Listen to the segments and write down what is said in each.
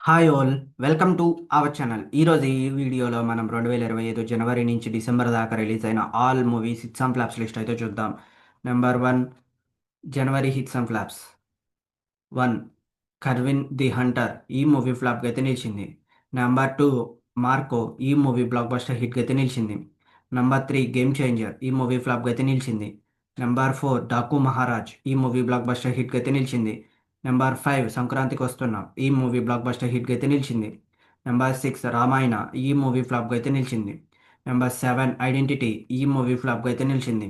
Hi all, welcome to our channel. ఈరోజు ఈ వీడియోలో మనం 2025 జనవరి నుంచి డిసెంబర్ దాకా రిలీజ్ అయిన all movies hits and flops list అయితే చూద్దాం. నెంబర్ 1, జనవరి hits and flops. 1, Kraven the hunter. ఈ మూవీ ఫ్లాప్గా అయితే నిలిచింది. Number 2, Marco. ఈ మూవీ బ్లాక్ బస్టర్ హిట్గా అయితే నిలిచింది. Number 3, game changer. ఈ మూవీ ఫ్లాప్గా అయితే నిలిచింది. నెంబర్ 4, డాకు మహారాజ్. ఈ మూవీ బ్లాక్ బస్టర్ హిట్గా అయితే నిలిచింది. నెంబర్ 5, సంక్రాంతికి వస్తున్నాం. ఈ మూవీ బ్లాక్ బస్టర్ హిట్గా అయితే నిలిచింది. నెంబర్ 6, రామాయణ. ఈ మూవీ ఫ్లాప్గా అయితే నిలిచింది. Number 7, identity. ఈ మూవీ ఫ్లాప్గా అయితే నిలిచింది.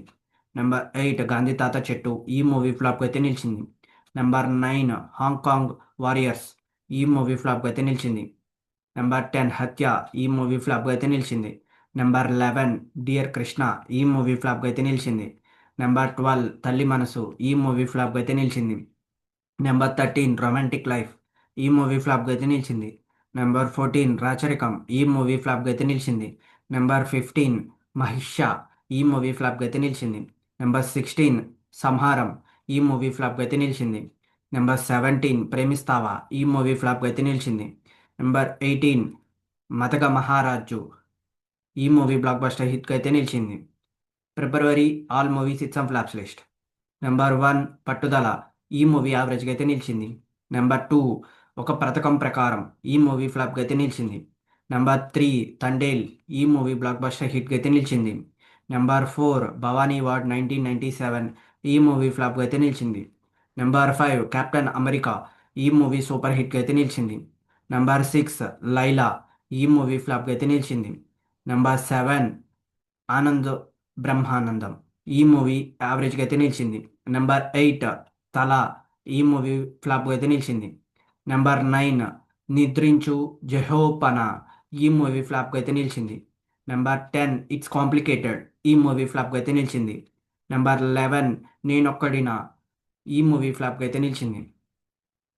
నెంబర్ 8, గాంధీ తాత చెట్టు. ఈ మూవీ ఫ్లాప్గా అయితే నిలిచింది. Number 9, Hong Kong warriors. ఈ మూవీ ఫ్లాప్గా అయితే నిలిచింది. నెంబర్ 10, హత్య. ఈ మూవీ ఫ్లాప్గా అయితే నిలిచింది. Number 11, dear Krishna. ఈ మూవీ ఫ్లాప్గా అయితే నిలిచింది. నెంబర్ 12, తల్లి మనసు. ఈ మూవీ ఫ్లాప్గా అయితే నిలిచింది. Number 13, romantic life. ఈ మూవీ ఫ్లాప్గా అయితే నిలిచింది. నెంబర్ 14, రాచరికం. ఈ మూవీ ఫ్లాప్గా అయితే నిలిచింది. నెంబర్ 15, మహిషా. ఈ మూవీ ఫ్లాప్గా అయితే నిలిచింది. నెంబర్ 16, సంహారం. ఈ మూవీ ఫ్లాప్గా అయితే నిలిచింది. నెంబర్ 17, ప్రేమిస్తావా. ఈ మూవీ ఫ్లాప్గా అయితే నిలిచింది. నెంబర్ 18, మతగ మహారాజు. ఈ మూవీ బ్లాక్ బస్టర్ హిట్గా అయితే నిలిచింది. ఫిబ్రవరి all movies hits and flops list. Number 1, Pattudala. ఈ మూవీ యావరేజ్గా అయితే నిలిచింది. నెంబర్ 2, ఒక పథకం ప్రకారం. ఈ మూవీ ఫ్లాప్గా అయితే నిలిచింది. నెంబర్ 3, తండేల్. ఈ మూవీ బ్లాక్ బస్టర్ హిట్గా అయితే నిలిచింది. Number 4, Bhavani ward 1997. ఈ మూవీ ఫ్లాప్గా అయితే నిలిచింది. Number 5, captain America. ఈ మూవీ సూపర్ హిట్గా అయితే నిలిచింది. నెంబర్ 6, లైలా. ఈ మూవీ ఫ్లాప్గా అయితే నిలిచింది. నెంబర్ 7, ఆనంద్ బ్రహ్మానందం. ఈ మూవీ యావరేజ్గా అయితే నిలిచింది. నెంబర్ 8, తల. ఈ మూవీ ఫ్లాప్గా అయితే నిలిచింది. నెంబర్ 9, నిద్రించు జహోపన. ఈ మూవీ ఫ్లాప్గా అయితే నిలిచింది. Number 10, it's complicated. ఈ మూవీ ఫ్లాప్గా అయితే నిలిచింది. నెంబర్ 11, నేనొక్కడినా. ఈ మూవీ ఫ్లాప్గా అయితే నిలిచింది.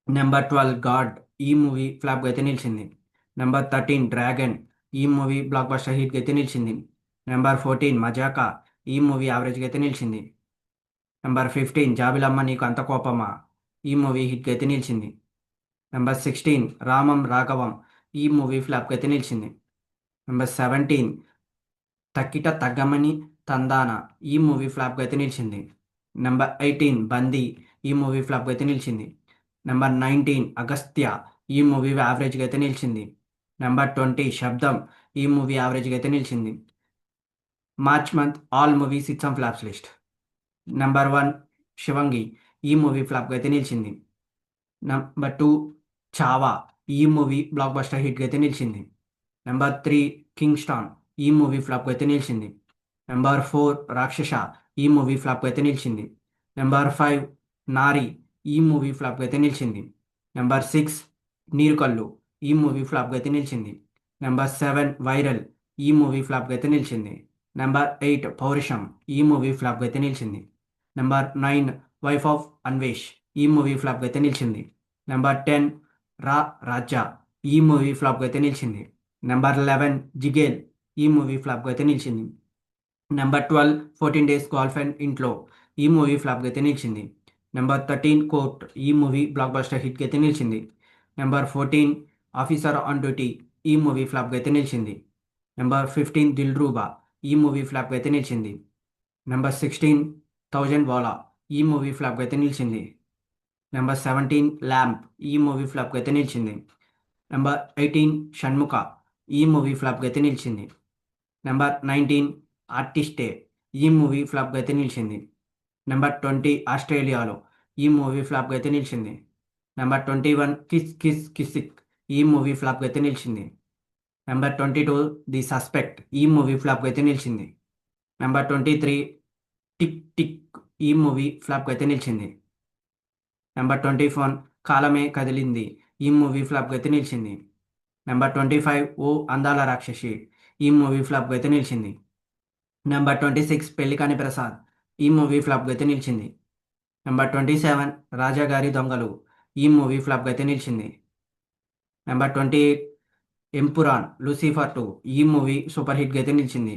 Number 12, God. ఈ మూవీ ఫ్లాప్గా అయితే నిలిచింది. Number 13, dragon. ఈ మూవీ బ్లాక్ బస్టర్ హిట్గా అయితే నిలిచింది. నెంబర్ 14, మజాకా. ఈ మూవీ యావరేజ్గా అయితే నిలిచింది. నెంబర్ 15, జాబిలమ్మ నీకు అంత కోపమా. ఈ మూవీ హిట్గా అయితే నిలిచింది. నెంబర్ 16, రామం రాఘవం. ఈ మూవీ ఫ్లాప్గా అయితే నిలిచింది. నెంబర్ 17, తక్కిట తగ్గమని తందాన. ఈ మూవీ ఫ్లాప్గా అయితే నిలిచింది. నెంబర్ 18, బందీ. ఈ మూవీ ఫ్లాప్గా అయితే నిలిచింది. నెంబర్ 19, అగస్త్య. ఈ మూవీ యావరేజ్గా అయితే నిలిచింది. నెంబర్ 20, శబ్దం. ఈ మూవీ యావరేజ్గా అయితే నిలిచింది. March month all movies hits and flops list. Number 1, శివంగి. ఈ మూవీ ఫ్లాప్గా అయితే నిలిచింది. నెంబర్ 2, చావా. ఈ మూవీ బ్లాక్ బస్టర్ హిట్గా అయితే నిలిచింది. నెంబర్ 3, కింగ్స్టాన్. ఈ మూవీ ఫ్లాప్గా అయితే నిలిచింది. నెంబర్ 4, రాక్షస. ఈ మూవీ ఫ్లాప్గా అయితే నిలిచింది. నెంబర్ 5, నారి. ఈ మూవీ ఫ్లాప్గా అయితే నిలిచింది. నెంబర్ 6, నీరుకల్లు. ఈ మూవీ ఫ్లాప్గా అయితే నిలిచింది. Number 7, viral. ఈ మూవీ ఫ్లాప్గా అయితే నిలిచింది. నెంబర్ 8, పౌరుషం. ఈ మూవీ ఫ్లాప్గా అయితే నిలిచింది. Number 9, wife of Anvesh. ఈ మూవీ ఫ్లాప్గా అయితే నిలిచింది. నెంబర్ 10, రా రాజా. ఈ మూవీ ఫ్లాప్గా అయితే నిలిచింది. నెంబర్ 11, జిగేల్. ఈ మూవీ ఫ్లాప్గా అయితే నిలిచింది. నెంబర్ 12, 14 డేస్ గర్ల్ ఫ్రెండ్ ఇంట్లో. ఈ మూవీ ఫ్లాప్గా అయితే నిలిచింది. Number 13, court. ఈ మూవీ బ్లాక్ బస్టర్ హిట్గా అయితే నిలిచింది. Number 14, officer on duty. ఈ మూవీ ఫ్లాప్గా అయితే నిలిచింది. నెంబర్ 15, దిల్ రూబా. ఈ మూవీ ఫ్లాప్గా అయితే నిలిచింది. నెంబర్ 16, 1000 వాలా. ఈ మూవీ ఫ్లాప్గా అయితే నిలిచింది. Number 17, lamp. ఈ మూవీ ఫ్లాప్గా అయితే నిలిచింది. నెంబర్ 18, షణ్ముఖ. ఈ మూవీ ఫ్లాప్గా అయితే నిలిచింది. నెంబర్ 19, ఆర్టిస్టే. ఈ మూవీ ఫ్లాప్గా అయితే నిలిచింది. నెంబర్ 20, ఆస్ట్రేలియాలో. ఈ మూవీ ఫ్లాప్గా అయితే నిలిచింది. Number 21, kiss kiss Kissik. ఈ మూవీ ఫ్లాప్గా అయితే నిలిచింది. Number 22, the suspect. ఈ మూవీ ఫ్లాప్గా అయితే నిలిచింది. Number 23, tick tick. ఈ మూవీ ఫ్లాప్గా అయితే నిలిచింది. నెంబర్ 24, కాలమే కదిలింది. ఈ మూవీ ఫ్లాప్గా అయితే నిలిచింది. నెంబర్ 25, ఓ అందాల రాక్షసి. ఈ మూవీ ఫ్లాప్గా అయితే నిలిచింది. నెంబర్ 26, పెళ్లికాని ప్రసాద్. ఈ మూవీ ఫ్లాప్గా అయితే నిలిచింది. నెంబర్ 27, రాజాగారి దొంగలు. ఈ మూవీ ఫ్లాప్గా అయితే నిలిచింది. Number 28, Empuraan Lucifer 2. ఈ మూవీ సూపర్ హిట్గా అయితే నిలిచింది.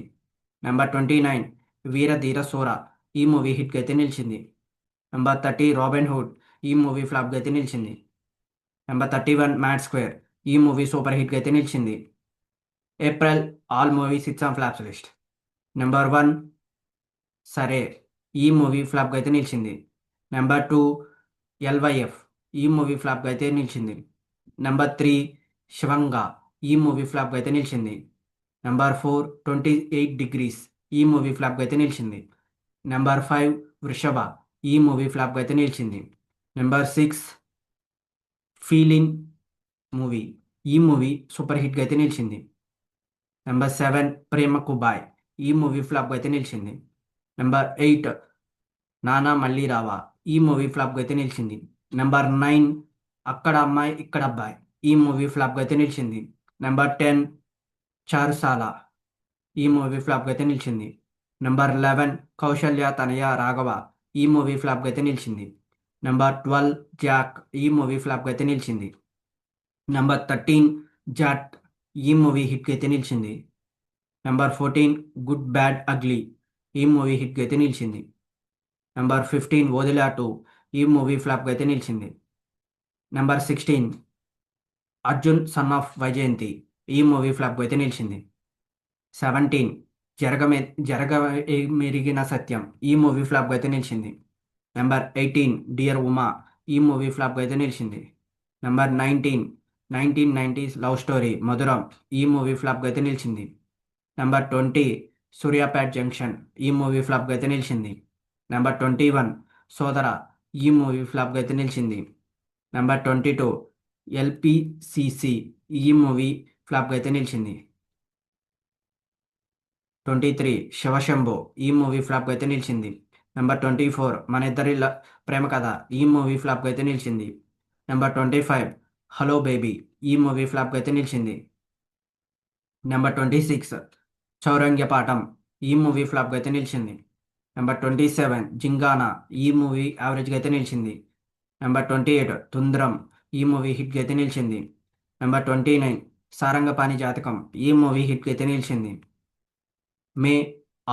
నెంబర్ 29, వీర ధీర సోర. ఈ మూవీ హిట్గా అయితే నిలిచింది. Number 30, robin hood. ఈ మూవీ ఫ్లాప్గా అయితే నిలిచింది. Number 31, mad square. ఈ మూవీ సూపర్ హిట్గా అయితే నిలిచింది. April all movies hits and flops list. Number 1 సరే, ఈ మూవీ ఫ్లాప్గా అయితే నిలిచింది. నెంబర్ 2 ఎల్వైఎఫ్, ఈ మూవీ ఫ్లాప్గా అయితే నిలిచింది. నెంబర్ 3 శివంగా, ఈ మూవీ ఫ్లాప్గా అయితే నిలిచింది. నెంబర్ 4 28 డిగ్రీస్, ఈ మూవీ ఫ్లాప్గా అయితే నిలిచింది. నెంబర్ 5 వృషభ, ఈ మూవీ ఫ్లాప్గా అయితే నిలిచింది. నెంబర్ 6 ఫీలింగ్ మూవీ, ఈ మూవీ సూపర్ హిట్గా అయితే నిలిచింది. నెంబర్ 7 ప్రేమ కుబాయ్, ఈ మూవీ ఫ్లాప్గా అయితే నిలిచింది. నెంబర్ 8 నానా మళ్ళీ రావా, ఈ మూవీ ఫ్లాప్గా అయితే నిలిచింది. నెంబర్ 9 అక్కడ అమ్మాయి ఇక్కడ అబ్బాయి, ఈ మూవీ ఫ్లాప్గా అయితే నిలిచింది. నెంబర్ 10 చారుసాల, ఈ మూవీ ఫ్లాప్గా అయితే నిలిచింది. నెంబర్ 11 కౌశల్య తనయ రాఘవ, ఈ మూవీ ఫ్లాప్గా అయితే నిలిచింది. నెంబర్ 12 జాక్, ఈ మూవీ ఫ్లాప్గా అయితే నిలిచింది. నెంబర్ 13 జాట్, ఈ మూవీ హిట్కి అయితే నిలిచింది. నెంబర్ 14 గుడ్ బ్యాడ్ అగ్లీ, ఈ మూవీ హిట్కి అయితే నిలిచింది. నెంబర్ 15 వదిలా 2, ఈ మూవీ ఫ్లాప్గా అయితే నిలిచింది. Number 16 Arjun son of Vyjayanthi, ఈ మూవీ ఫ్లాప్గా అయితే నిలిచింది. 17 జరగమే జరగ మెరిగిన సత్యం, ఈ మూవీ ఫ్లాప్గా అయితే నిలిచింది. నెంబర్ 18 డియర్ ఉమా, ఈ మూవీ ఫ్లాప్గా అయితే నిలిచింది. నెంబర్ 19 1990s లవ్ స్టోరీ మధురం, ఈ మూవీ ఫ్లాప్గా అయితే నిలిచింది. నెంబర్ 20 సూర్యాపేట్ జంక్షన్, ఈ మూవీ ఫ్లాప్గా అయితే నిలిచింది. నెంబర్ 21 సోదర, ఈ మూవీ ఫ్లాప్గా అయితే నిలిచింది. నెంబర్ 22 ఎల్పిసిసి, ఈ మూవీ ఫ్లాప్గా అయితే నిలిచింది. 23 శివశంభో, ఈ మూవీ ఫ్లాప్గా అయితే నిలిచింది. నెంబర్ 24 మన ఇద్దరి ప్రేమ కథ, ఈ మూవీ ఫ్లాప్గా అయితే నిలిచింది. నెంబర్ 25 హలో బేబీ, ఈ మూవీ ఫ్లాప్గా అయితే నిలిచింది. నెంబర్ 26 చౌరంగ్య పాఠం, ఈ మూవీ ఫ్లాప్గా అయితే నిలిచింది. నెంబర్ 27 జింగానా, ఈ మూవీ యావరేజ్గా అయితే నిలిచింది. నెంబర్ 28 తుంద్రం, ఈ మూవీ హిట్గా అయితే నిలిచింది. నెంబర్ 29 సారంగపాణి జాతకం, ఈ మూవీ హిట్గా అయితే నిలిచింది. మే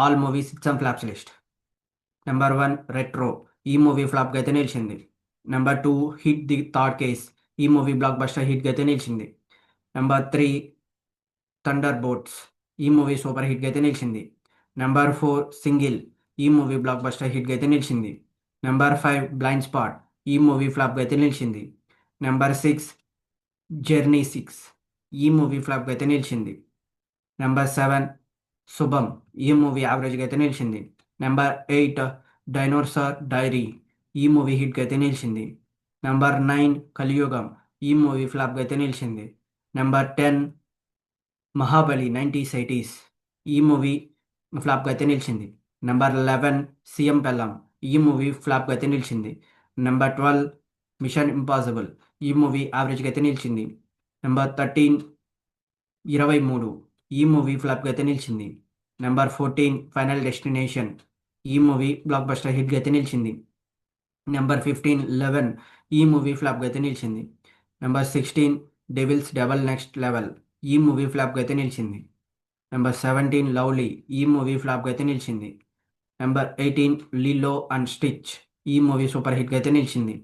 all movies hits and flops list. Number 1 retro, ఈ మూవీ ఫ్లాప్గా అయితే నిలిచింది. Number 2 hit the third case, ఈ మూవీ బ్లాక్ బస్టర్ హిట్గా అయితే నిలిచింది. నెంబర్ 3 థండర్ బోల్ట్స్, ఈ మూవీ సూపర్ హిట్గా అయితే నిలిచింది. నెంబర్ 4 సింగిల్, ఈ మూవీ బ్లాక్ బస్టర్ హిట్గా అయితే నిలిచింది. నెంబర్ 5 బ్లైండ్ స్పాట్, ఈ మూవీ ఫ్లాప్గా అయితే నిలిచింది. నెంబర్ 6 జర్నీ 6, ఈ మూవీ ఫ్లాప్గా అయితే నిలిచింది. నెంబర్ 7 శుభం, ఈ మూవీ యావరేజ్గా అయితే నిలిచింది. నెంబర్ 8 డైనోసార్ డైరీ, ఈ మూవీ హిట్గా అయితే నిలిచింది. నెంబర్ 9 కలియుగం, ఈ మూవీ ఫ్లాప్గా అయితే నిలిచింది. నెంబర్ 10 మహాబలి 90s 80s, ఈ మూవీ ఫ్లాప్గా అయితే నిలిచింది. నెంబర్ 11 సీఎం పెల్లం, ఈ మూవీ ఫ్లాప్గా అయితే నిలిచింది. నెంబర్ 12 మిషన్ ఇంపాసిబుల్, ఈ మూవీ యావరేజ్గా అయితే నిలిచింది. నెంబర్ 13 23, ఈ మూవీ ఫ్లాప్గా అయితే నిలిచింది. నెంబర్ 14 ఫైనల్ డెస్టినేషన్, ఈ మూవీ బ్లాక్ బస్టర్ హిట్గా అయితే నిలిచింది. నెంబర్ 15 11, ఈ మూవీ ఫ్లాప్గా అయితే నిలిచింది. Number 16 devils double next level, ఈ మూవీ ఫ్లాప్గా అయితే నిలిచింది. నెంబర్ 17 లవ్లీ, ఈ మూవీ ఫ్లాప్గా అయితే నిలిచింది. నెంబర్ 18 లిలో అండ్ స్టిచ్, ఈ మూవీ సూపర్ హిట్గా అయితే నిలిచింది.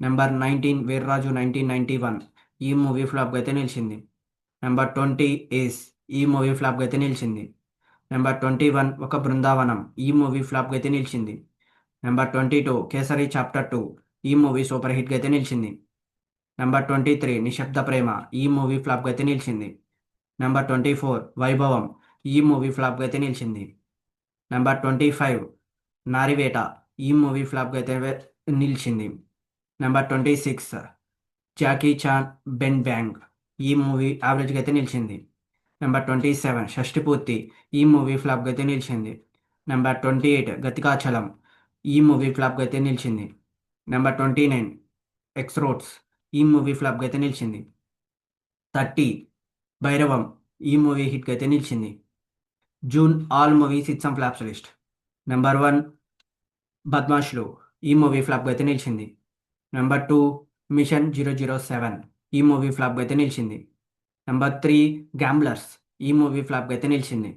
నెంబర్ 19 వీర్రాజు 1991, ఈ మూవీ ఫ్లాప్గా అయితే నిలిచింది. నెంబర్ 20 ఏస్, ఈ మూవీ ఫ్లాప్గా అయితే నిలిచింది. నెంబర్ 21 ఒక బృందావనం, ఈ మూవీ ఫ్లాప్గా అయితే నిలిచింది. నెంబర్ 22 కేసరి చాప్టర్ 2, ఈ మూవీ సూపర్ హిట్గా అయితే నిలిచింది. నెంబర్ 23 నిశ్శబ్ద ప్రేమ, ఈ మూవీ ఫ్లాప్గా అయితే నిలిచింది. నెంబర్ 24 వైభవం, ఈ మూవీ ఫ్లాప్గా అయితే నిలిచింది. నెంబర్ 25 నారివేట, ఈ మూవీ ఫ్లాప్గా అయితే నిలిచింది. Number 26 Jackie Chan Ben Bang, ఈ మూవీ యావరేజ్గా అయితే నిలిచింది. నెంబర్ 27 షష్టిపూర్తి, ఈ మూవీ ఫ్లాప్గా అయితే నిలిచింది. నెంబర్ 28 గతికాచలం, ఈ మూవీ ఫ్లాప్గా అయితే నిలిచింది. నెంబర్ 29 ఎక్స్ రోడ్స్, ఈ మూవీ ఫ్లాప్గా అయితే నిలిచింది. 30 భైరవం, ఈ మూవీ హిట్గా అయితే నిలిచింది. June all movies hits and flops list. Number 1 బద్మాష్లు, ఈ మూవీ ఫ్లాప్గా అయితే నిలిచింది. నెంబర్ 2 మిషన్ 007, ఈ మూవీ ఫ్లాప్గా అయితే నిలిచింది. నెంబర్ 3 గ్యాంబ్లర్స్, ఈ మూవీ ఫ్లాప్గా అయితే నిలిచింది.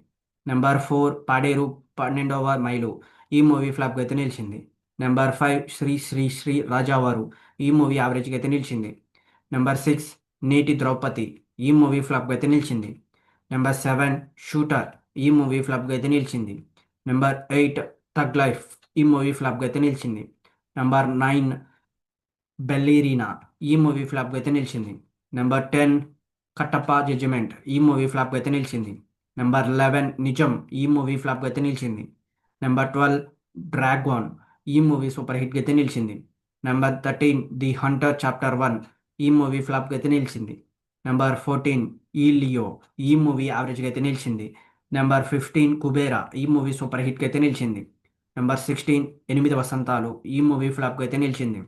నెంబర్ 4 పాడేరు 12వ మైలు, ఈ మూవీ ఫ్లాప్గా అయితే నిలిచింది. నెంబర్ 5 శ్రీ శ్రీ శ్రీ రాజావారు, ఈ మూవీ యావరేజ్గా అయితే నిలిచింది. నెంబర్ 6 నేటి ద్రౌపది ఈ మూవీ ఫ్లాప్గా అయితే నిలిచింది. నెంబర్ 7 షూటర్ ఈ మూవీ ఫ్లాప్గా అయితే నిలిచింది. నెంబర్ 8 థగ్ లైఫ్ ఈ మూవీ ఫ్లాప్గా అయితే నిలిచింది. నెంబర్ 9 బెల్లీరీనా ఈ మూవీ ఫ్లాప్గా అయితే నిలిచింది. నెంబర్ 10 కట్టప్ప జడ్జిమెంట్ ఈ మూవీ ఫ్లాప్గా అయితే నిలిచింది. నెంబర్ 11 నిజం ఈ మూవీ ఫ్లాప్గా అయితే నిలిచింది. నెంబర్ 12 డ్రాగన్ ఈ మూవీ సూపర్ హిట్గా అయితే నిలిచింది. నెంబర్ 13 ది హంటర్ చాప్టర్ 1 ఈ మూవీ ఫ్లాప్గా అయితే నిలిచింది. నెంబర్ 14 ఈ లియో ఈ మూవీ యావరేజ్గా అయితే నిలిచింది. నెంబర్ 15 కుబేరా ఈ మూవీ సూపర్ హిట్గా అయితే నిలిచింది. నెంబర్ 16 ఎనిమిది వసంతాలు ఈ మూవీ ఫ్లాప్గా అయితే నిలిచింది.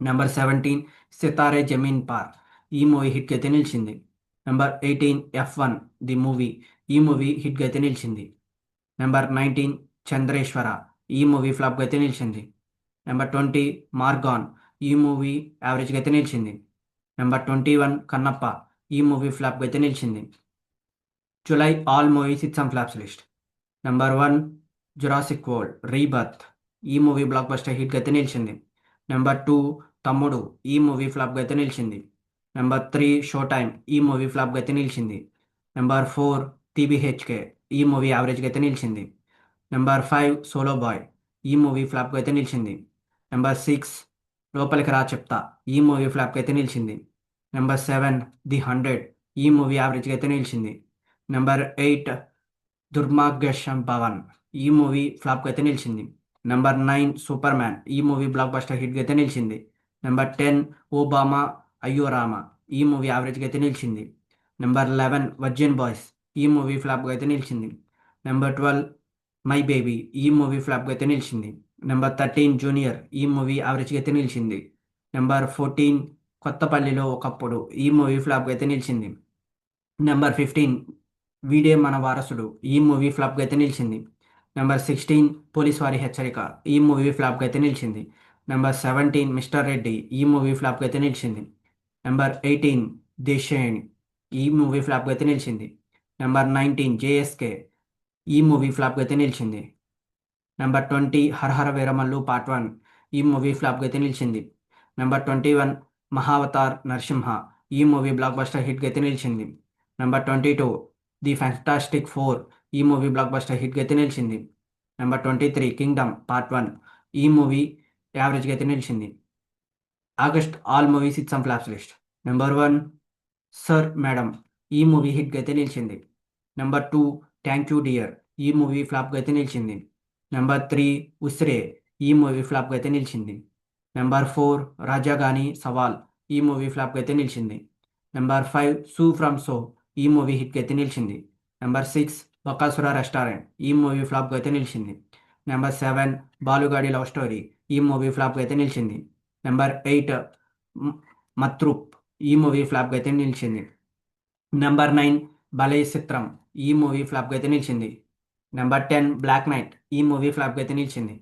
నెంబర్ 17 సితారే జమీన్ పార్ ఈ మూవీ హిట్గా అయితే నిలిచింది. నెంబర్ 18 F1 ది మూవీ ఈ మూవీ హిట్గా అయితే నిలిచింది. నెంబర్ 19 చంద్రేశ్వర ఈ మూవీ ఫ్లాప్గా అయితే నిలిచింది. నెంబర్ 20 మార్గాన్ ఈ మూవీ యావరేజ్గా అయితే నిలిచింది. నెంబర్ 21 కన్నప్ప ఈ మూవీ ఫ్లాప్గా అయితే నిలిచింది. July all movies it some flops list. Number 1 Jurassic world rebirth ఈ మూవీ బ్లాక్ బస్టర్ హిట్గా అయితే నిలిచింది. నెంబర్ 2 తమ్ముడు ఈ మూవీ ఫ్లాప్గా అయితే నిలిచింది. నెంబర్ 3 షో టైమ్ ఈ మూవీ ఫ్లాప్గా అయితే నిలిచింది. నెంబర్ 4 TBHK ఈ మూవీ యావరేజ్గా అయితే నిలిచింది. నెంబర్ 5 సోలో బాయ్ ఈ మూవీ ఫ్లాప్గా అయితే నిలిచింది. నెంబర్ 6 లోపలికి రా చెప్తా ఈ మూవీ ఫ్లాప్గా అయితే నిలిచింది. నెంబర్ 7 ది 100 ఈ మూవీ యావరేజ్గా అయితే నిలిచింది. నెంబర్ 8 దుర్మార్గశం పవన్ ఈ మూవీ ఫ్లాప్గా అయితే నిలిచింది. నెంబర్ 9 సూపర్ మ్యాన్ ఈ మూవీ బ్లాక్ బస్టర్ హిట్గా అయితే నిలిచింది. నెంబర్ 10 ఓబామా అయ్యో రామ ఈ మూవీ యావరేజ్గా అయితే నిలిచింది. నెంబర్ 11 వర్జిన్ బాయ్స్ ఈ మూవీ ఫ్లాప్గా అయితే నిలిచింది. నెంబర్ 12 మై బేబీ ఈ మూవీ ఫ్లాప్గా అయితే నిలిచింది. నెంబర్ 13 జూనియర్ ఈ మూవీ యావరేజ్గా అయితే నిలిచింది. నెంబర్ 14 కొత్తపల్లిలో ఒకప్పుడు ఈ మూవీ ఫ్లాప్గా అయితే నిలిచింది. నెంబర్ 15 వీడే మన వారసుడు ఈ మూవీ ఫ్లాప్గా అయితే నిలిచింది. నెంబర్ 16 పోలీస్ వారి హెచ్చరిక ఈ మూవీ ఫ్లాప్గా అయితే నిలిచింది. నెంబర్ 17 మిస్టర్ రెడ్డి ఈ మూవీ ఫ్లాప్గా అయితే నిలిచింది. నెంబర్ 18 దేశేణి ఈ మూవీ ఫ్లాప్గా అయితే నిలిచింది. నెంబర్ 19 JSK ఈ మూవీ ఫ్లాప్గా అయితే నిలిచింది. నెంబర్ 20 హరహర వీరమల్లు పార్ట్ 1 ఈ మూవీ ఫ్లాప్గా అయితే నిలిచింది. నెంబర్ 21 మహావతార్ నరసింహ ఈ మూవీ బ్లాక్ బస్టర్ హిట్గా అయితే నిలిచింది. నెంబర్ 22 ది ఫ్యాంటాస్టిక్ 4 ఈ మూవీ బ్లాక్ బస్టర్ హిట్గా అయితే నిలిచింది. నెంబర్ 23 కింగ్డమ్ పార్ట్ 1 ఈ మూవీ యావరేజ్గా అయితే నిలిచింది. August all movies it some flops list. Number 1 sir madam ఈ మూవీ హిట్గా అయితే నిలిచింది. నెంబర్ 2 థ్యాంక్ యూ డియర్ ఈ మూవీ ఫ్లాప్గా అయితే నిలిచింది. నెంబర్ 3 ఉస్రే ఈ మూవీ ఫ్లాప్గా అయితే నిలిచింది. నెంబర్ 4 రాజాగాని సవాల్ ఈ మూవీ ఫ్లాప్గా అయితే నిలిచింది. నెంబర్ 5 సూ ఫ్రమ్ సో ఈ మూవీ హిట్గా అయితే నిలిచింది. నెంబర్ 6 బకాసుర రెస్టారెంట్ ఈ మూవీ ఫ్లాప్గా అయితే నిలిచింది. నెంబర్ 7 బాలుగాడి లవ్ స్టోరీ ఈ మూవీ ఫ్లాప్గా అయితే నిలిచింది. నెంబర్ 8 మత్రూప్ ఈ మూవీ ఫ్లాప్గా అయితే నిలిచింది. నెంబర్ 9 బలే చిత్రం ఈ మూవీ ఫ్లాప్గా అయితే నిలిచింది. నెంబర్ 10 బ్లాక్ నైట్ ఈ మూవీ ఫ్లాప్గా అయితే నిలిచింది.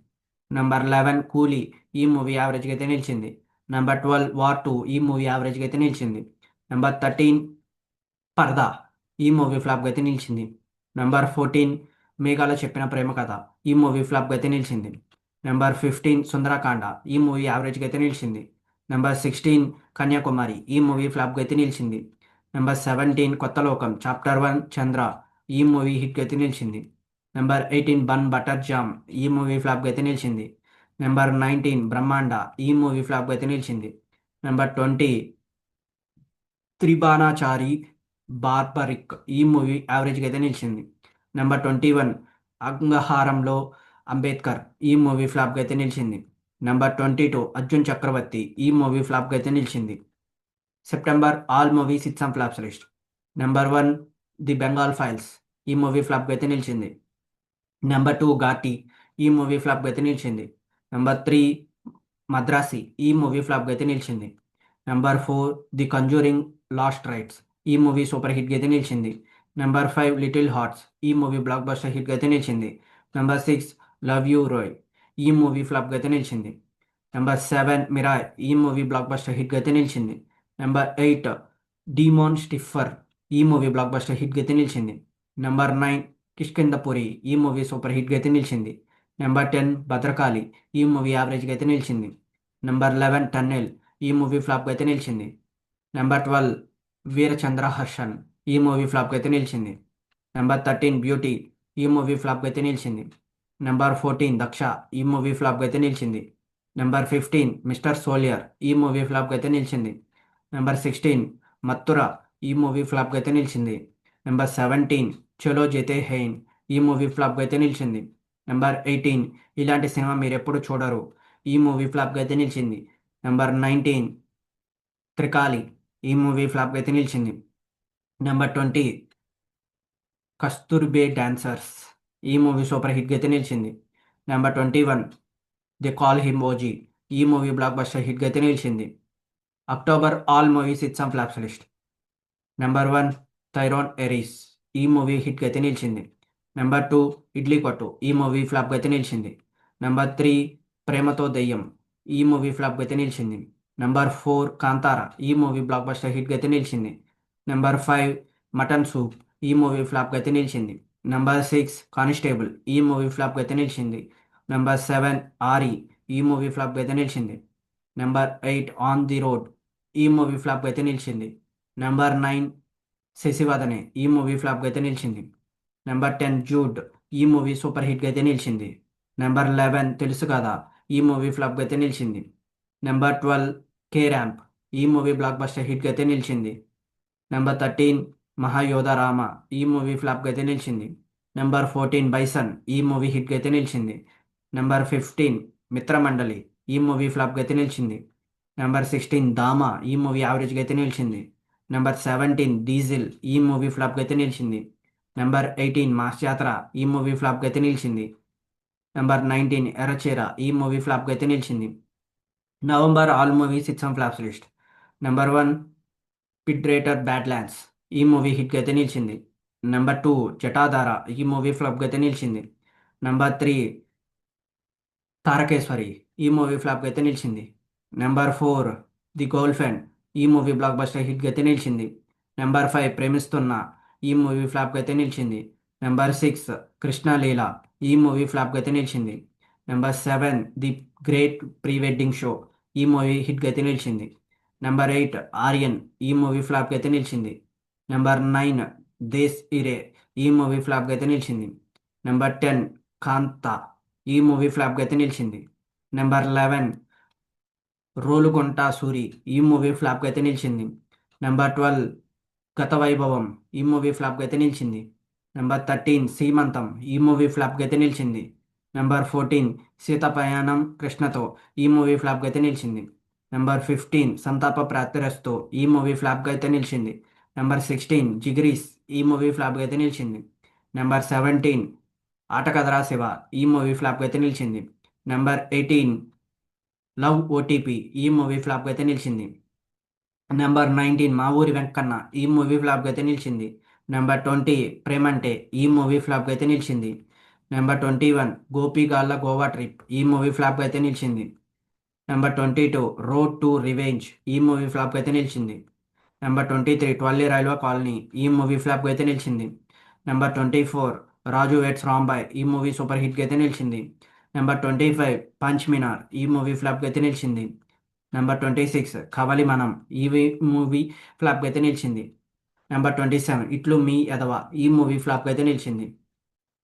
నెంబర్ 11 కూలీ ఈ మూవీ యావరేజ్గా అయితే నిలిచింది. నెంబర్ 12 వార్ 2 ఈ మూవీ యావరేజ్గా అయితే నిలిచింది. నెంబర్ 13 పర్దా ఈ మూవీ ఫ్లాప్గా అయితే నిలిచింది. నెంబర్ 14 మేఘాలో చెప్పిన ప్రేమ కథ ఈ మూవీ ఫ్లాప్గా అయితే నిలిచింది. నెంబర్ 15 సుందరకాండ ఈ మూవీ యావరేజ్గా అయితే నిలిచింది. నెంబర్ 16 కన్యాకుమారి ఈ మూవీ ఫ్లాప్గా అయితే నిలిచింది. నెంబర్ 17 కొత్త లోకం చాప్టర్ 1 చంద్ర ఈ మూవీ హిట్గా అయితే నిలిచింది. నెంబర్ 18 బన్ బటర్ జామ్ ఈ మూవీ ఫ్లాప్గా అయితే నిలిచింది. నెంబర్ 19 బ్రహ్మాండ ఈ మూవీ ఫ్లాప్గా అయితే నిలిచింది. నెంబర్ 20 త్రిబాణాచారి బార్బరిక్ ఈ మూవీ యావరేజ్గా అయితే నిలిచింది. నెంబర్ 21 అంగహారంలో అంబేద్కర్ ఈ మూవీ ఫ్లాప్గా అయితే నిలిచింది. నెంబర్ 22 అర్జున్ చక్రవర్తి ఈ మూవీ ఫ్లాప్గా అయితే నిలిచింది. September all movies it some flops list. Number 1 the Bengal files ఈ మూవీ ఫ్లాప్గా అయితే నిలిచింది. నెంబర్ 2 ఘాటి ఈ మూవీ ఫ్లాప్గా అయితే నిలిచింది. నెంబర్ 3 మద్రాసి ఈ మూవీ ఫ్లాప్గా అయితే నిలిచింది. Number 4 the conjuring last rights ఈ మూవీ సూపర్ హిట్గా అయితే నిలిచింది. నెంబర్ 5 లిటిల్ హార్ట్స్ ఈ మూవీ బ్లాక్ బస్టర్ హిట్గా అయితే నిలిచింది. నెంబర్ 6 లవ్ యూ రోయ్ ఈ మూవీ ఫ్లాప్గా అయితే నిలిచింది. నెంబర్ 7 మిరాయ్ ఈ మూవీ బ్లాక్ బస్టర్ హిట్గా అయితే నిలిచింది. నెంబర్ 8 డీమోన్ స్టిఫర్ ఈ మూవీ బ్లాక్ బస్టర్ హిట్గా అయితే నిలిచింది. నెంబర్ 9 కిష్కిందపురి ఈ మూవీ సూపర్ హిట్గా అయితే నిలిచింది. నెంబర్ 10 భద్రకాళి ఈ మూవీ యావరేజ్గా అయితే నిలిచింది. నెంబర్ 11 టన్నెల్ ఈ మూవీ ఫ్లాప్గా అయితే నిలిచింది. నెంబర్ 12 వీరచంద్ర హర్షన్, ఈ మూవీ ఫ్లాప్కి అయితే నిలిచింది. నెంబర్ 13 బ్యూటీ, ఈ మూవీ ఫ్లాప్కి అయితే నిలిచింది. నెంబర్ 14 దక్ష, ఈ మూవీ ఫ్లాప్కి అయితే నిలిచింది. నెంబర్ 15 మిస్టర్ సోలియర్, ఈ మూవీ ఫ్లాప్కి అయితే నిలిచింది. నెంబర్ 16 మత్తుర, ఈ మూవీ ఫ్లాప్కి అయితే నిలిచింది. నెంబర్ 17 చలో జేతే హెయిన్, ఈ మూవీ ఫ్లాప్కి అయితే నిలిచింది. నెంబర్ 18 ఇలాంటి సినిమా మీరు ఎప్పుడు చూడరు, ఈ మూవీ ఫ్లాప్కి అయితే నిలిచింది. నెంబర్ 19 త్రికాలి, ఈ మూవీ ఫ్లాప్కి అయితే నిలిచింది. నెంబర్ 20 కస్తూర్బే డాన్సర్స్, ఈ మూవీ సూపర్ హిట్గా అయితే నిలిచింది. Number 21 the call him OG, ఈ మూవీ బ్లాక్ బస్టర్ హిట్గా అయితే నిలిచింది. అక్టోబర్ ఆల్ మూవీస్ ఇట్స్ సమ్ flops list. Number 1 Tron Ares, ఈ మూవీ హిట్గా అయితే నిలిచింది. నెంబర్ 2 ఇడ్లీ కొట్టు, ఈ మూవీ ఫ్లాప్గా అయితే నిలిచింది. నెంబర్ 3 ప్రేమతో దెయ్యం, ఈ మూవీ ఫ్లాప్గా అయితే నిలిచింది. నెంబర్ 4 కాంతారా, ఈ మూవీ బ్లాక్ బస్టర్ హిట్గా అయితే నిలిచింది. నెంబర్ 5 మటన్ సూప్, ఈ మూవీ ఫ్లాప్గా అయితే నిలిచింది. నెంబర్ 6 కానిస్టేబుల్, ఈ మూవీ ఫ్లాప్గా అయితే నిలిచింది. నెంబర్ 7 ఆరి, ఈ మూవీ ఫ్లాప్గా అయితే నిలిచింది. నెంబర్ 8 ఆన్ ది రోడ్, ఈ మూవీ ఫ్లాప్గా అయితే నిలిచింది. నెంబర్ 9 శశివదనే, ఈ మూవీ ఫ్లాప్గా అయితే నిలిచింది. నెంబర్ 10 జూడ్, ఈ మూవీ సూపర్ హిట్గా అయితే నిలిచింది. నెంబర్ 11 తెలుసు కదా, ఈ మూవీ ఫ్లాప్గా అయితే నిలిచింది. నెంబర్ 12 కే ర్యాంప్, ఈ మూవీ బ్లాక్ బస్టర్ హిట్గా అయితే నిలిచింది. నెంబర్ 13 మహాయోధ రామ, ఈ మూవీ ఫ్లాప్గా అయితే నిలిచింది. నెంబర్ 14 బైసన్, ఈ మూవీ హిట్గా అయితే నిలిచింది. నెంబర్ 15 మిత్రమండలి, ఈ మూవీ ఫ్లాప్గా అయితే నిలిచింది. నెంబర్ 16 దామా, ఈ మూవీ యావరేజ్గా అయితే నిలిచింది. నెంబర్ 17 డీజిల్, ఈ మూవీ ఫ్లాప్గా అయితే నిలిచింది. నెంబర్ 18 మాస్ యాత్ర, ఈ మూవీ ఫ్లాప్గా అయితే నిలిచింది. నెంబర్ 19 ఎర్రచీర, ఈ మూవీ ఫ్లాప్గా అయితే నిలిచింది. నవంబర్ ఆల్ మూవీస్ ఇట్స్ సమ్ flops list. Number 1 predator badlands, ఈ మూవీ హిట్గా అయితే నిలిచింది. నెంబర్ 2 జటాధార, ఈ మూవీ ఫ్లాప్గా అయితే నిలిచింది. నెంబర్ 3 తారకేశ్వరి, ఈ మూవీ ఫ్లాప్గా అయితే నిలిచింది. నెంబర్ 4 ది గర్ల్ ఫ్రెండ్, ఈ మూవీ బ్లాక్ బస్టర్ హిట్గా అయితే నిలిచింది. నెంబర్ 5 ప్రేమిస్తున్న, ఈ మూవీ ఫ్లాప్గా అయితే నిలిచింది. నెంబర్ 6 కృష్ణలీల, ఈ మూవీ ఫ్లాప్గా అయితే నిలిచింది. Number 7 the great pre wedding show, ఈ మూవీ హిట్గా అయితే నిలిచింది. నెంబర్ 8 ఆర్యన్, ఈ మూవీ ఫ్లాప్గా అయితే నిలిచింది. నెంబర్ 9 దేశ్ ఇరే, ఈ మూవీ ఫ్లాప్గా అయితే నిలిచింది. నెంబర్ 10 కాంతా, ఈ మూవీ ఫ్లాప్గా అయితే నిలిచింది. నెంబర్ 11 రోలుగొంట సూరి, ఈ మూవీ ఫ్లాప్గా అయితే నిలిచింది. నెంబర్ 12 గత వైభవం, ఈ మూవీ ఫ్లాప్గా అయితే నిలిచింది. నెంబర్ 13 సీమంతం, ఈ మూవీ ఫ్లాప్గా అయితే నిలిచింది. నెంబర్ 14 సీత ప్రయాణం కృష్ణతో, ఈ మూవీ ఫ్లాప్గా అయితే నిలిచింది. నెంబర్ 15 సంతాప ప్రాప్తిరస్తు, ఈ మూవీ ఫ్లాప్గా అయితే నిలిచింది. నెంబర్ 16 జిగిరీస్, ఈ మూవీ ఫ్లాప్గా అయితే నిలిచింది. నెంబర్ 17 ఆట కదరా శివ, ఈ మూవీ ఫ్లాప్గా అయితే నిలిచింది. నెంబర్ 18 లవ్ ఓటీపీ, ఈ మూవీ ఫ్లాప్గా అయితే నిలిచింది. నెంబర్ 19 మా ఊరి వెంకన్న, ఈ మూవీ ఫ్లాప్గా అయితే నిలిచింది. నెంబర్ 20 ప్రేమంటే, ఈ మూవీ ఫ్లాప్గా అయితే నిలిచింది. నెంబర్ 21 గోపిగాళ్ళ గోవా ట్రిప్, ఈ మూవీ ఫ్లాప్గా అయితే నిలిచింది. నెంబర్ 22 రోడ్ టు రివెంజ్, ఈ మూవీ ఫ్లాప్గా అయితే నిలిచింది. నెంబర్ 23 ట్వల్లీ రైల్వే కాలనీ, ఈ మూవీ ఫ్లాప్గా అయితే నిలిచింది. నెంబర్ 24 రాజు వెడ్స్ రాంబాయ్, ఈ మూవీ సూపర్ హిట్గా అయితే నిలిచింది. నెంబర్ 25 పంచ్ మినార్, ఈ మూవీ ఫ్లాప్గా అయితే నిలిచింది. నెంబర్ 26 కవలి మనం, ఈ మూవీ ఫ్లాప్గా అయితే నిలిచింది. నెంబర్ 27 ఇట్లు మీ ఎదవ, ఈ మూవీ ఫ్లాప్గా అయితే నిలిచింది.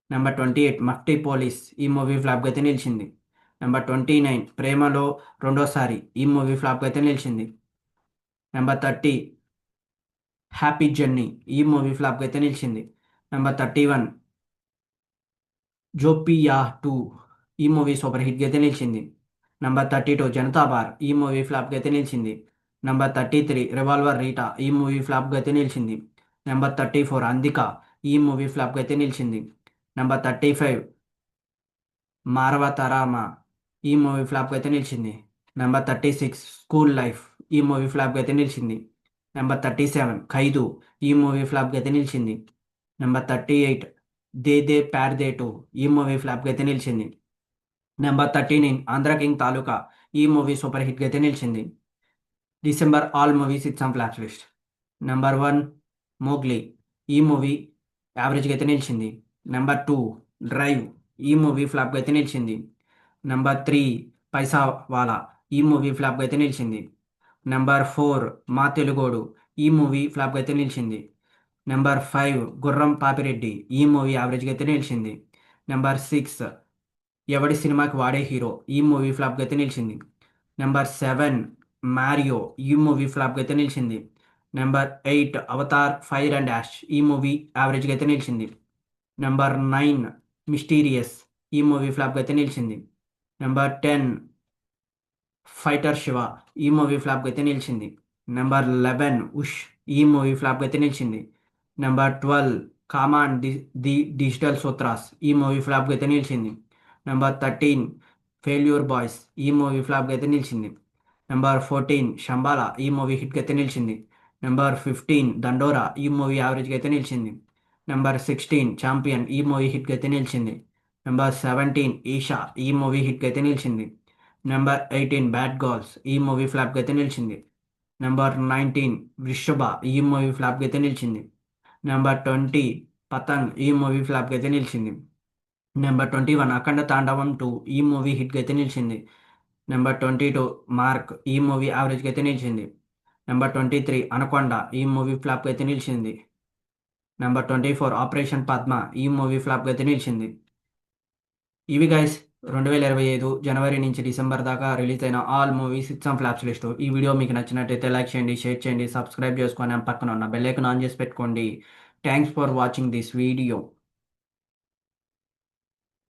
నెంబర్ 28 మఫ్టీ పోలీస్, ఈ మూవీ ఫ్లాప్గా అయితే నిలిచింది. నెంబర్ 29 ప్రేమలో రెండోసారి, ఈ మూవీ ఫ్లాప్గా అయితే నిలిచింది. నెంబర్ 30 హ్యాపీ జర్నీ, ఈ మూవీ ఫ్లాప్గా అయితే నిలిచింది. నెంబర్ 31 జోపియా 2, ఈ మూవీ సూపర్ హిట్గా అయితే నిలిచింది. నెంబర్ 32 జనతా బార్, ఈ మూవీ ఫ్లాప్గా అయితే నిలిచింది. నెంబర్ 33 రివాల్వర్ రీటా, ఈ మూవీ ఫ్లాప్గా అయితే నిలిచింది. నెంబర్ 34 అందిక, ఈ మూవీ ఫ్లాప్గా అయితే నిలిచింది. నెంబర్ 35 మారవతరామ, ఈ మూవీ ఫ్లాప్గా అయితే నిలిచింది. నెంబర్ 36 స్కూల్ లైఫ్, ఈ మూవీ ఫ్లాప్గా అయితే నిలిచింది. నెంబర్ 37 ఖైదు, ఈ మూవీ ఫ్లాప్గా అయితే నిలిచింది. నెంబర్ 38 దే దే ప్యార్ దే టూ, ఈ మూవీ ఫ్లాప్గా అయితే నిలిచింది. నెంబర్ 39 ఆంధ్ర కింగ్ తాలూకా, ఈ మూవీ సూపర్ హిట్గా అయితే నిలిచింది. December all movies it some flops list. Number 1 Mowgli, ఈ మూవీ యావరేజ్గా అయితే నిలిచింది. నెంబర్ 2 డ్రైవ్, ఈ మూవీ ఫ్లాప్గా అయితే నిలిచింది. నెంబర్ 3 పైసా వాలా, ఈ మూవీ ఫ్లాప్గా అయితే నిలిచింది. నెంబర్ 4 మా తెలుగోడు. ఈ మూవీ ఫ్లాప్గా అయితే నిలిచింది. నెంబర్ 5 గుర్రం పాపిరెడ్డి. ఈ మూవీ యావరేజ్గా అయితే నిలిచింది. నెంబర్ 6 ఎవడి సినిమాకి వాడే హీరో. ఈ మూవీ ఫ్లాప్గా అయితే నిలిచింది. Number 7 Mario. ఈ మూవీ ఫ్లాప్గా అయితే నిలిచింది. Number 8 Avatar fire and ash. ఈ మూవీ యావరేజ్గా అయితే నిలిచింది. Number 9 mysterious. ఈ మూవీ ఫ్లాప్గా అయితే నిలిచింది. Number 10 fighter Shiva. ఈ మూవీ ఫ్లాప్గా అయితే నిలిచింది. నెంబర్ 11 ఉష్. ఈ మూవీ ఫ్లాప్గా అయితే నిలిచింది. Number 12 come on the digital sutras. ఈ మూవీ ఫ్లాప్గా అయితే నిలిచింది. Number 13 failure boys. ఈ మూవీ ఫ్లాప్గా అయితే నిలిచింది. నెంబర్ 14 శంబాలా. ఈ మూవీ హిట్గా అయితే నిలిచింది. నెంబర్ 15 దండోరా. ఈ మూవీ యావరేజ్గా అయితే నిలిచింది. Number 16 champion. ఈ మూవీ హిట్గా అయితే నిలిచింది. నెంబర్ 17 ఈషా. ఈ మూవీ హిట్గా అయితే నిలిచింది. Number 18 bad girls. ఈ మూవీ ఫ్లాప్గా అయితే నిలిచింది. నెంబర్ 19 వృషభ. ఈ మూవీ ఫ్లాప్గా అయితే నిలిచింది. నెంబర్ 20 పతంగ్. ఈ మూవీ ఫ్లాప్గా అయితే నిలిచింది. నెంబర్ 21 అఖండ తాండవం 2. ఈ మూవీ హిట్గా అయితే నిలిచింది. Number 22 mark. ఈ మూవీ యావరేజ్గా అయితే నిలిచింది. Number 23 anaconda. ఈ మూవీ ఫ్లాప్గా అయితే నిలిచింది. Number 24 operation Padma. ఈ మూవీ ఫ్లాప్గా అయితే నిలిచింది. ఇవి గైస్ 2025 జనవరి నుంచి డిసెంబర్ దాకా రిలీజ్ అయిన all movies hits and flops list. ఈ వీడియో మీకు నచ్చినట్టయితే లైక్ చేయండి, షేర్ చేయండి, సబ్స్క్రైబ్ చేసుకొని పక్కన ఉన్న బెల్ ఐకాన్ ఆన్ చేసి పెట్టుకోండి. Thanks for watching this video.